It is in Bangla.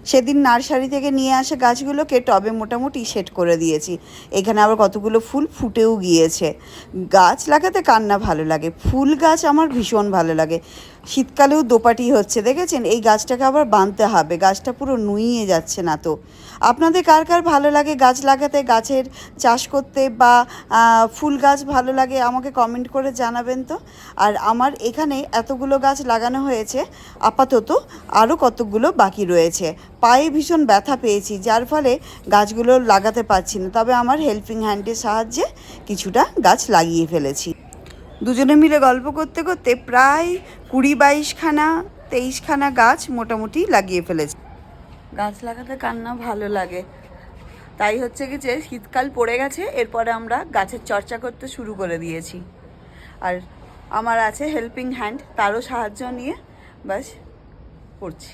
সেদিন নার্সারি থেকে নিয়ে আসা গাছগুলোকে টবে মোটামুটি সেট করে দিয়েছি। এখানে আবার কতগুলো ফুল ফুটেও গিয়েছে। গাছ লাগাতে কার না ভালো লাগে, ফুল গাছ আমার ভীষণ ভালো লাগে। শীতকালেও দোপাটি হচ্ছে, দেখেছেন? এই গাছটাকে আবার বাঁধতে হবে, গাছটা পুরো নুইয়ে যাচ্ছে না তো। আপনাদের কার কার ভালো লাগে গাছ লাগাতে, গাছের চাষ করতে, বা ফুল গাছ ভালো লাগে আমাকে কমেন্ট করে জানাবেন তো। আর আমার এখানে এতগুলো গাছ লাগানো হয়েছে, আপাতত আরও কতগুলো বাকি রয়েছে। পায়ে ভীষণ ব্যথা পেয়েছি, যার ফলে গাছগুলো লাগাতে পারছি না, তবে আমার হেল্পিং হ্যান্ডের সাহায্যে কিছুটা গাছ লাগিয়ে ফেলেছি। দুজনে মিলে গল্প করতে করতে প্রায় 20-22খানা 23খানা গাছ মোটামুটি লাগিয়ে ফেলেছি। গাছ লাগাতে কার না ভালো লাগে, তাই হচ্ছে কি যে শীতকাল পড়ে গেছে, এরপরে আমরা গাছের চর্চা করতে শুরু করে দিয়েছি। আর আমার আছে হেল্পিং হ্যান্ড, তারও সাহায্য নিয়ে বাস করছি।